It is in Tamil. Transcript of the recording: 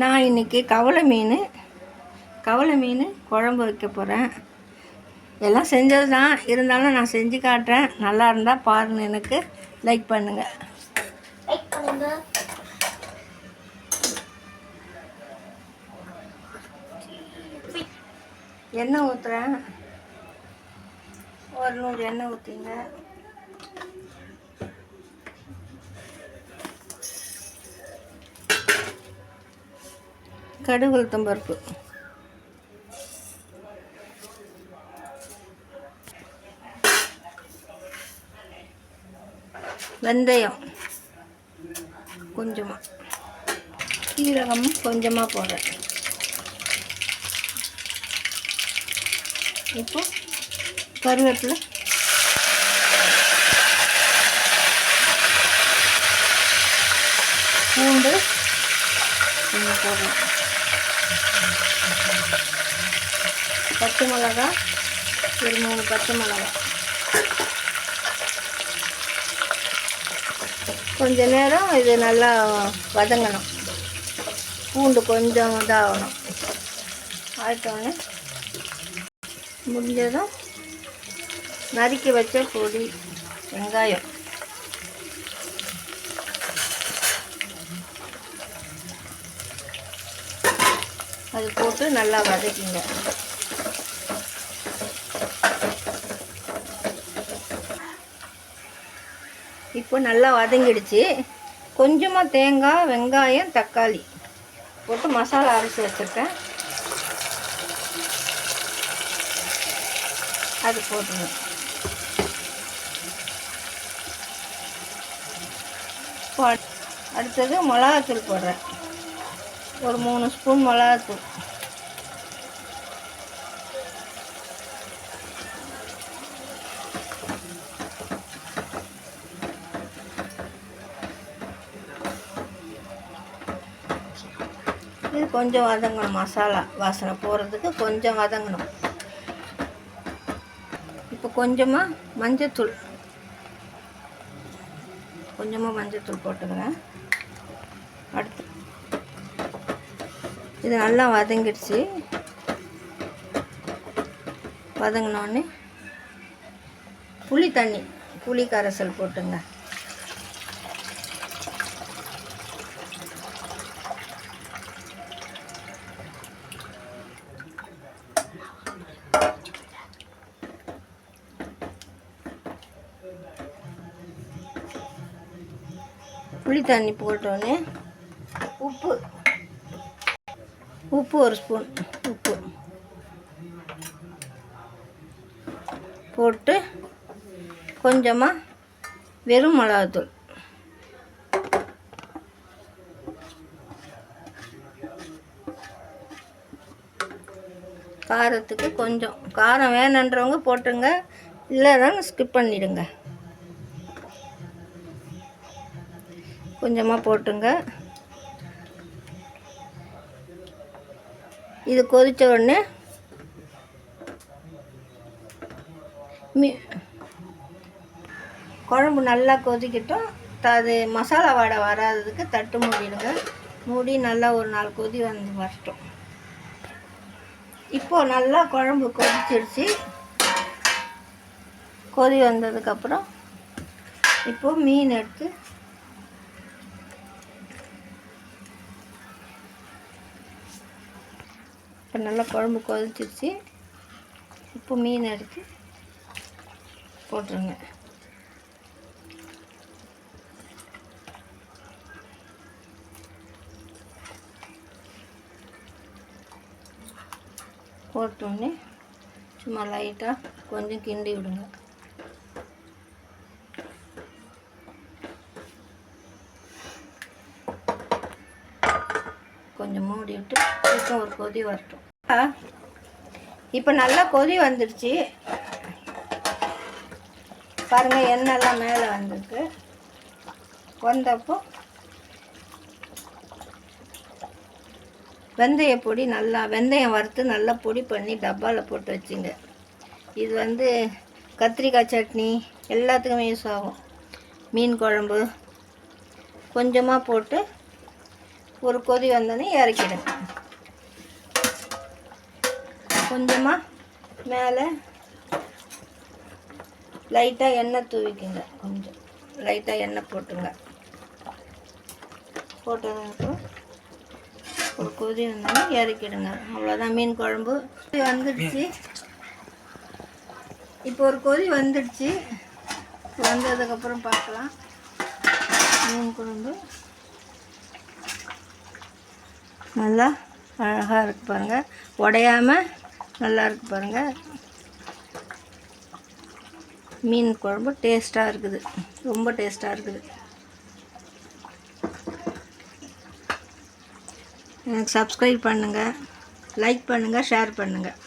நான் இன்றைக்கி கவலை மீன் குழம்பு வைக்க போகிறேன். எல்லாம் செஞ்சது தான், இருந்தாலும் நான் செஞ்சு காட்டுறேன். நல்லா இருந்தால் பாருங்கள், எனக்கு லைக் பண்ணுங்கள். எண்ணெய் ஊற்றுறேன். ஒரு 100 எண்ணெய் ஊற்றிங்க. கடுகு உளுத்தம் பருப்பு, வெந்தயம் கொஞ்சமாக, சீரகம் கொஞ்சமாக போடுறேன். இப்போ கருவேப்பிலை, பூண்டு கொஞ்சம் போடுறேன். பச்சை மிளகா ஒரு 3 பச்சை மிளகா. கொஞ்ச நேரம் இது நல்லா வதங்கணும். பூண்டு கொஞ்சம் இதாகணும். ஆயிட்டோன்னே முடிஞ்சதும் நறுக்கி வச்ச பொடி வெங்காயம், அது போட்டு நல்லா வதக்கிங்க. இப்போ நல்லா வதங்கிடுச்சு. கொஞ்சமாக தேங்காய், வெங்காயம், தக்காளி போட்டு மசாலா அரைச்சி வச்சுருக்கேன், அது போட்டுங்க. அடுத்தது மிளகாத்தூள் போடுறேன். ஒரு 3 ஸ்பூன் மிளகாத்தூள். இது கொஞ்சம் வதங்கணும். மசாலா வாசனை போகிறதுக்கு கொஞ்சம் வதங்கணும். இப்போ கொஞ்சமாக மஞ்சத்தூள் போட்டுக்கிறேன். அடுத்து இது நல்லா வதங்கிடுச்சு. வதங்கினோடனே புளி கரைசல் போட்டுங்க. புளி தண்ணி போட்டோன்னே உப்பு 1 ஸ்பூன் உப்பு போட்டு கொஞ்சமாக வெறும் மிளகாத்தூள், காரத்துக்கு கொஞ்சம் காரம் வேணுன்றவங்க போட்டுங்க, இல்லைன்னா ஸ்கிப் பண்ணிடுங்க. கொஞ்சமாக போட்டுங்க. இது கொதித்த உடனே குழம்பு நல்லா கொதிக்கட்டும். அது மசாலா வாடை வராததுக்கு தட்டு மூடிடுங்க. மூடி நல்லா ஒரு 4 கொதி வரட்டும். இப்போது நல்லா குழம்பு கொதிச்சிருச்சு. கொதி வந்ததுக்கப்புறம் இப்போது மீன் எடுத்து இப்போ நல்லா குழம்பு கொதிச்சிருச்சு. இப்போ மீன் எடுத்து போட்டுருங்க. போட்டோடனே சும்மா லைட்டாக கொஞ்சம் கிண்டி விடுங்க. கொஞ்சம் மூடி விட்டு இப்போ ஒரு கொதி வரட்டும். இப்போ நல்லா கொதி வந்துடுச்சு பாருங்கள். எண்ணெய்லாம் மேலே வந்திருக்கு. வந்தப்போ வெந்தய பொடி, வெந்தயம் வறுத்து நல்லா பொடி பண்ணி டப்பாவில் போட்டு வச்சுங்க. இது கத்திரிக்காய் சட்னி எல்லாத்துக்குமே யூஸ் ஆகும். மீன் குழம்பு கொஞ்சமாக போட்டு ஒரு கொதி வந்தோடனே இறக்கிடுங்க. கொஞ்சமாக மேலே லைட்டாக எண்ணெய் தூவிக்குங்க. கொஞ்சம் லைட்டாக எண்ணெய் போட்டுங்க. போட்டதுக்கப்புறம் ஒரு கொதி வந்தோடனே இறக்கிடுங்க. அவ்வளோதான் மீன் குழம்பு வந்துடுச்சு. இப்போ ஒரு கொதி வந்துடுச்சு. வந்ததுக்கப்புறம் பார்க்கலாம். மீன் குழம்பு நல்லா அழகாக இருக்குது பாருங்கள், உடையாமல் நல்லா இருக்குது பாருங்கள். மீன் குழம்பு டேஸ்ட்டாக இருக்குது, ரொம்ப டேஸ்ட்டாக இருக்குது. எனக்கு சப்ஸ்கிரைப் பண்ணுங்கள், லைக் பண்ணுங்கள், ஷேர் பண்ணுங்கள்.